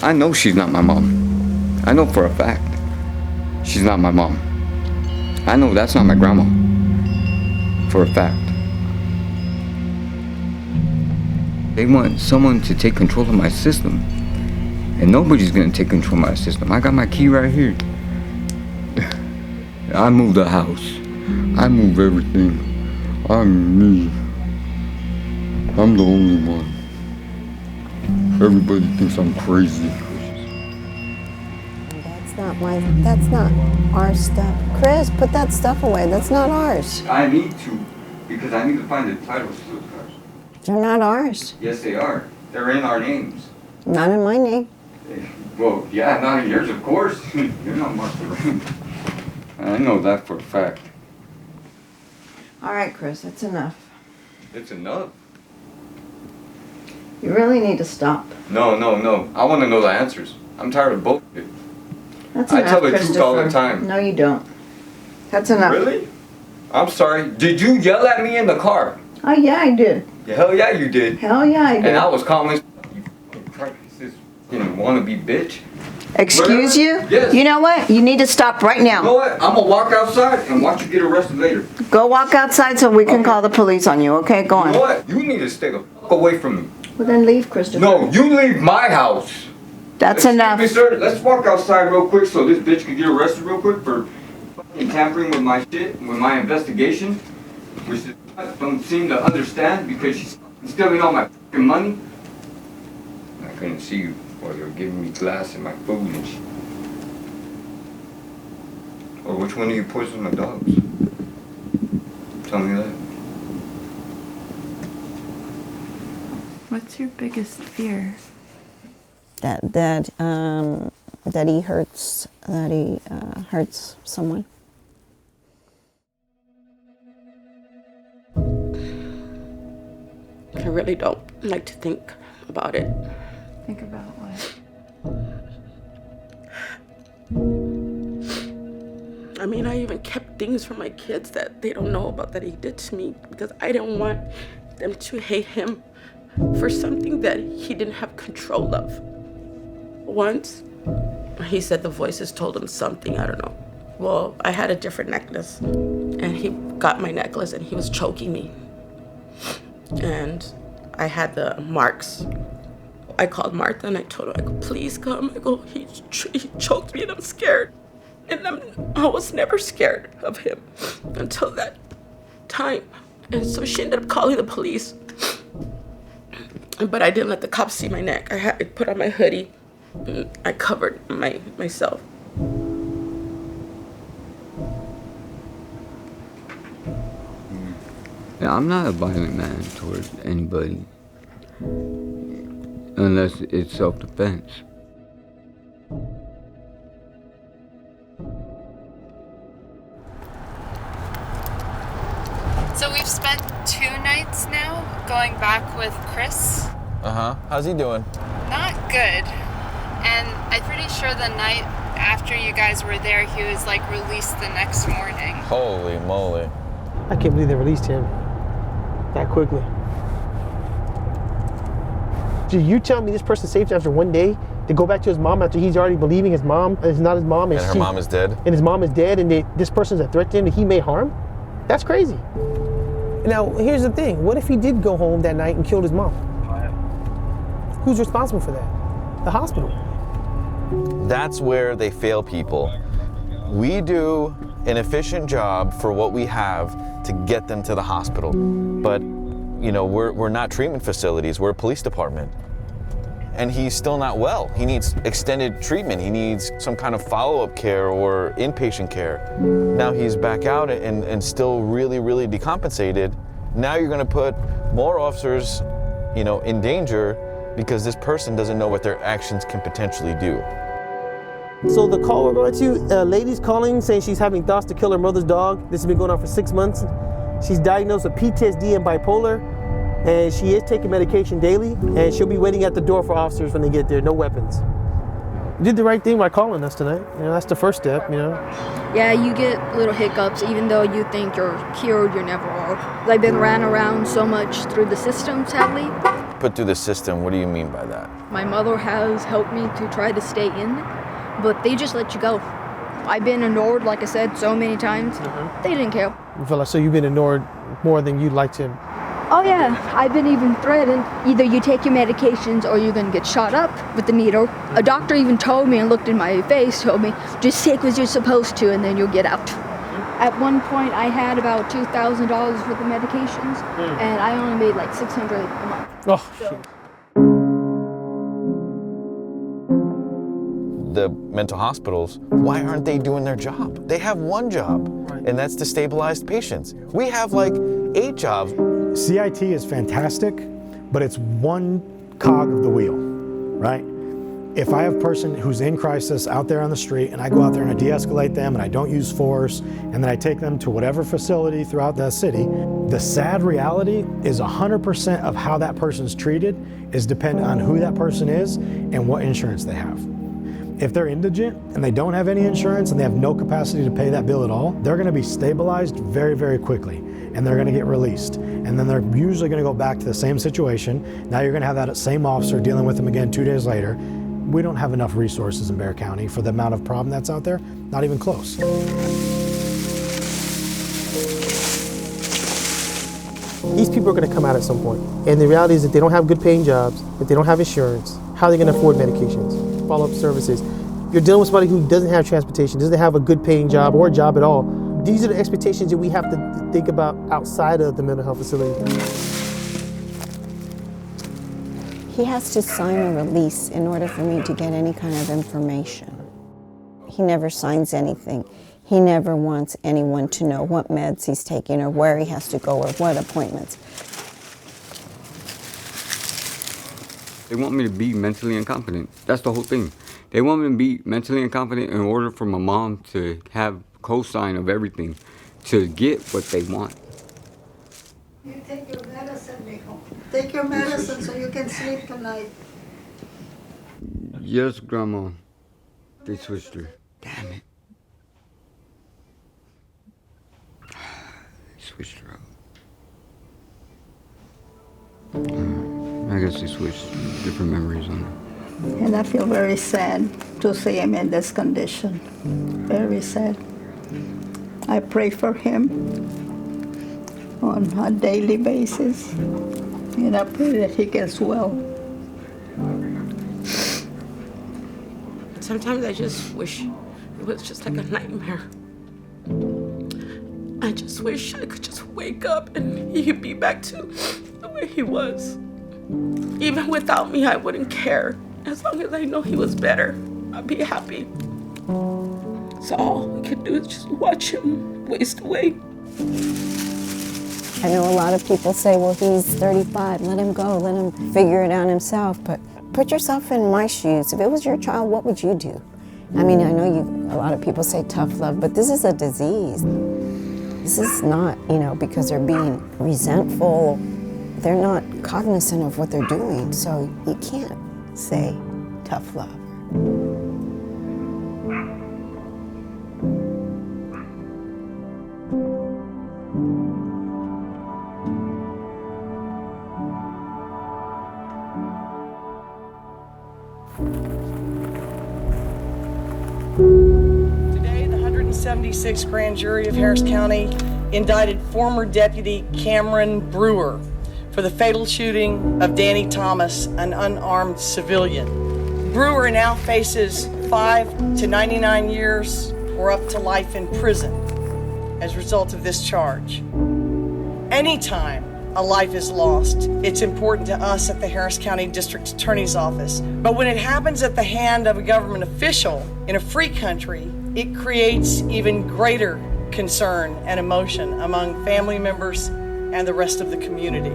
I know she's not my mom. I know for a fact she's not my mom. I know that's not my grandma. For a fact. They want someone to take control of my system. And nobody's gonna take control of my system. I got my key right here. I move the house. I move everything. I'm me. I'm the only one. Everybody thinks I'm crazy. That's not our stuff. Chris, put that stuff away. That's not ours. I need to, because I need to find the titles to those cars. They're not ours. Yes, they are. They're in our names. Not in my name. Well, yeah, not in yours, of course. You're not Martha Remmey. I know that for a fact. All right, Chris, that's enough. It's enough. You really need to stop. No. I want to know the answers. I'm tired of both of it. That's I enough, tell the truth all the Christopher. time. No, you don't. That's enough. Really? I'm sorry. Did you yell at me in the car? Oh, yeah, I did. Yeah, hell yeah, you did. Hell yeah, I did. And I was calm as you practice wannabe bitch. Excuse you? Yes. You know what? You need to stop right now. You know what? I'm gonna walk outside and watch you get arrested later. Go walk outside so we can call the police on you, okay? Go on. You know what? You need to stay the fuck away from me. Well, then leave, Christopher. No, you leave my house. That's enough. Excuse me, sir. Let's walk outside real quick so this bitch can get arrested real quick for fucking tampering with my shit, with my investigation, which I don't seem to understand because she's stealing all my fucking money. I couldn't see you while you were giving me glass and my food and shit. Or which one of you poisoned my dogs? Tell me that. What's your biggest fear? That he hurts someone. I really don't like to think about it. Think about what? I mean, I even kept things from my kids that they don't know about that he did to me because I didn't want them to hate him for something that he didn't have control of. Once, he said the voices told him something, I don't know. Well, I had a different necklace, and he got my necklace and he was choking me. And I had the marks. I called Martha and I told her, I go, please come. I go, he choked me and I'm scared. And I was never scared of him until that time. And so she ended up calling the police. But I didn't let the cops see my neck. I put on my hoodie. I covered myself. Yeah, I'm not a violent man towards anybody. Unless it's self-defense. So we've spent 2 nights now going back with Chris. How's he doing? Not good. And I'm pretty sure the night after you guys were there, he was like released the next morning. Holy moly. I can't believe they released him that quickly. Did you tell me this person saved after 1 day to go back to his mom after he's already believing his mom is not his mom? And her mom is dead? And his mom is dead and this person's a threat to him and he may harm? That's crazy. Now, here's the thing. What if he did go home that night and killed his mom? Who's responsible for that? The hospital. That's where they fail people. We do an efficient job for what we have to get them to the hospital. But, you know, we're not treatment facilities, we're a police department. And he's still not well. He needs extended treatment. He needs some kind of follow-up care or inpatient care. Now he's back out and still really, really decompensated. Now you're gonna put more officers, you know, in danger because this person doesn't know what their actions can potentially do. So the call we're going to, a lady's calling saying she's having thoughts to kill her mother's dog. This has been going on for 6 months. She's diagnosed with PTSD and bipolar, and she is taking medication daily, and she'll be waiting at the door for officers when they get there, no weapons. You did the right thing by calling us tonight. You know, that's the first step, you know. Yeah, you get little hiccups, even though you think you're cured, you never are. I've been ran around so much through the system, sadly. Put through the system, what do you mean by that? My mother has helped me to try to stay in, but they just let you go. I've been ignored, like I said, so many times. They didn't care. You feel like, so you've been ignored more than you'd like to? Oh yeah, I've been even threatened. Either you take your medications or you're gonna get shot up with the needle. A doctor even told me and looked in my face, told me, just take what you're supposed to and then you'll get out. At one point I had about $2,000 worth of medications and I only made like $600 a month. Oh, The mental hospitals, why aren't they doing their job? They have one job, and that's to stabilize patients. We have like 8 jobs. CIT is fantastic, but it's one cog of the wheel, right? If I have a person who's in crisis out there on the street and I go out there and I de-escalate them and I don't use force and then I take them to whatever facility throughout the city, the sad reality is 100% of how that person's treated is dependent on who that person is and what insurance they have. If they're indigent and they don't have any insurance and they have no capacity to pay that bill at all, they're gonna be stabilized very, very quickly and they're gonna get released. And then they're usually gonna go back to the same situation. Now you're gonna have that same officer dealing with them again 2 days later. We don't have enough resources in Bexar County for the amount of problem that's out there, not even close. These people are going to come out at some point. And the reality is that they don't have good paying jobs, that they don't have insurance. How are they going to afford medications, follow-up services? You're dealing with somebody who doesn't have transportation, doesn't have a good paying job or a job at all. These are the expectations that we have to think about outside of the mental health facility. He has to sign a release in order for me to get any kind of information. He never signs anything. He never wants anyone to know what meds he's taking or where he has to go or what appointments. They want me to be mentally incompetent. That's the whole thing. They want me to be mentally incompetent in order for my mom to have cosign of everything to get what they want. You take your medicine, mijo. Take your medicine so you can sleep tonight. Yes, Grandma. They switched her. Damn it. They switched her out. I guess they switched different memories on her. And I feel very sad to see him in this condition. Very sad. I pray for him on a daily basis. And I pray that he gets well. Sometimes I just wish it was just like a nightmare. I just wish I could just wake up and he'd be back to the way he was. Even without me, I wouldn't care. As long as I know he was better, I'd be happy. So all we could do is just watch him waste away. I know a lot of people say, well, he's 35, let him go, let him figure it out himself. But put yourself in my shoes. If it was your child, what would you do? I mean, I know a lot of people say tough love, but this is a disease. This is not, because they're being resentful. They're not cognizant of what they're doing, so you can't say tough love. Today, the 176th Grand Jury of Harris County indicted former Deputy Cameron Brewer for the fatal shooting of Danny Thomas, an unarmed civilian. Brewer now faces 5 to 99 years or up to life in prison as a result of this charge. Anytime a life is lost, it's important to us at the Harris County District Attorney's Office. But when it happens at the hand of a government official in a free country, it creates even greater concern and emotion among family members and the rest of the community.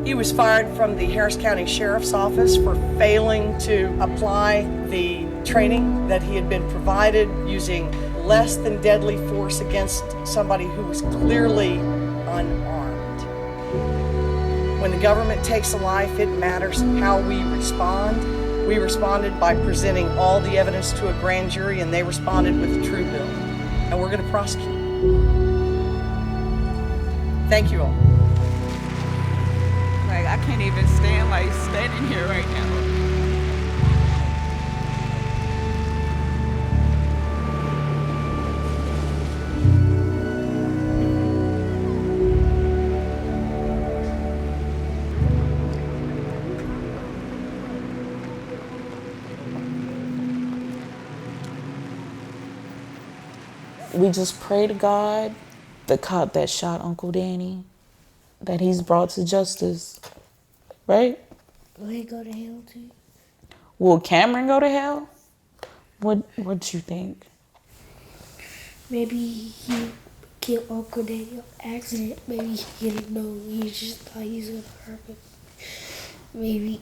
He was fired from the Harris County Sheriff's Office for failing to apply the training that he had been provided, using less than deadly force against somebody who was clearly unarmed. When the government takes a life, it matters how we respond. We responded by presenting all the evidence to a grand jury, and they responded with a true bill. And we're going to prosecute. Thank you all. Like, I can't even stand standing here right now. We just pray to God, the cop that shot Uncle Danny, that he's brought to justice, right? Will he go to hell too? Will Cameron go to hell? What you think? Maybe he killed Uncle Danny on accident. Maybe he didn't know. He just thought he was gonna hurt him. maybe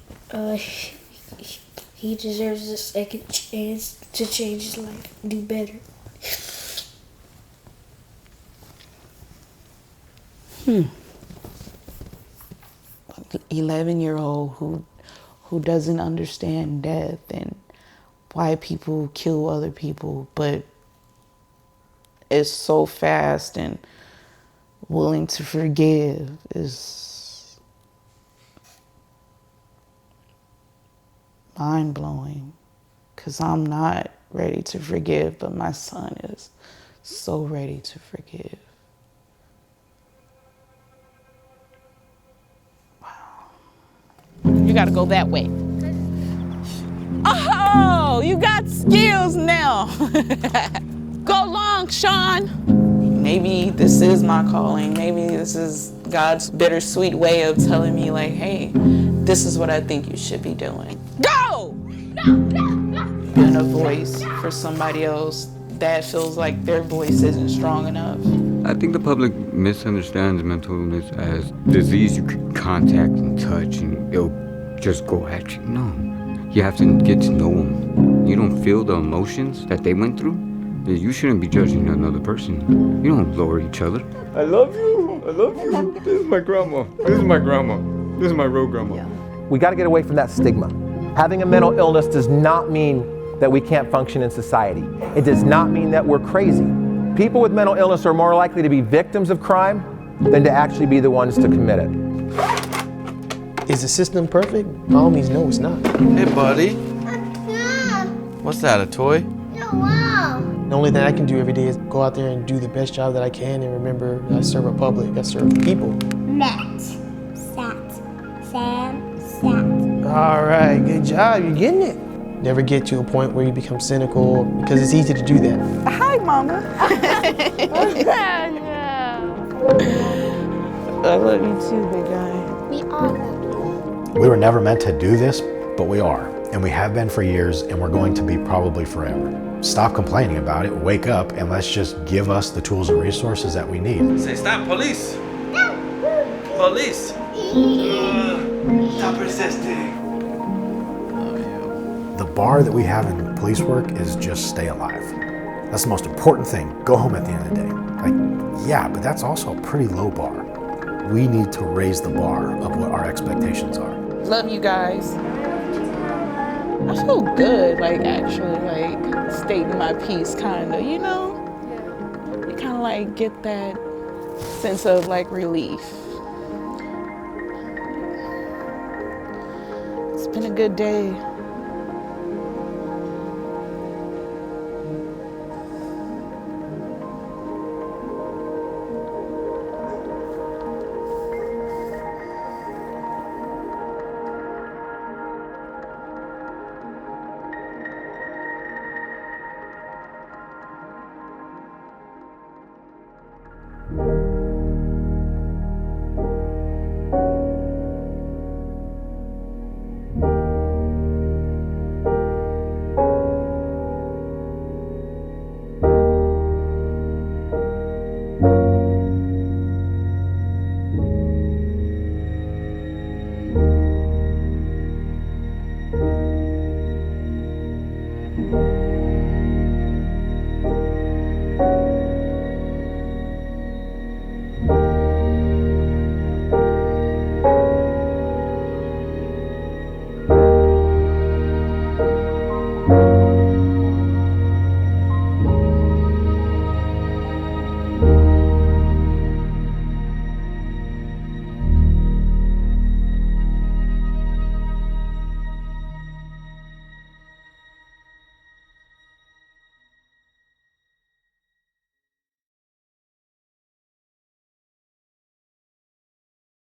he deserves a second chance to change his life and do better. 11-year-old who doesn't understand death and why people kill other people, but is so fast and willing to forgive is mind-blowing, because I'm not ready to forgive, but my son is so ready to forgive. You gotta go that way. Oh, you got skills now. Go long, Sean. Maybe this is my calling. Maybe this is God's bittersweet way of telling me, like, hey, this is what I think you should be doing. Go! Being a voice for somebody else that feels like their voice isn't strong enough. I think the public misunderstands mental illness as disease you can contact and touch and it'll just go at you. No, you have to get to know them. You don't feel the emotions that they went through. You shouldn't be judging another person. You don't lower each other. I love you. I love you. This is my grandma. This is my grandma. This is my real grandma. We got to get away from that stigma. Having a mental illness does not mean that we can't function in society. It does not mean that we're crazy. People with mental illness are more likely to be victims of crime than to actually be the ones to commit it. Is the system perfect? By all means, no, it's not. Hey, buddy. What's that, a toy? The only thing I can do every day is go out there and do the best job that I can and remember I serve a public, I serve people. Matt. Sat. Sam. Sat. All right, good job, you're getting it. Never get to a point where you become cynical, because it's easy to do that. Hi, Mama. I love you too, big guy. We all love you. We were never meant to do this, but we are. And we have been for years, and we're going to be probably forever. Stop complaining about it, wake up, and let's just give us the tools and resources that we need. Say, stop, police. Police. Stop resisting. The bar that we have in police work is just stay alive. That's the most important thing. Go home at the end of the day. Like, yeah, but that's also a pretty low bar. We need to raise the bar of what our expectations are. Love you guys. I feel good, like, actually, like, stating my piece, kind of, you know? You kind of, like, get that sense of, like, relief. It's been a good day.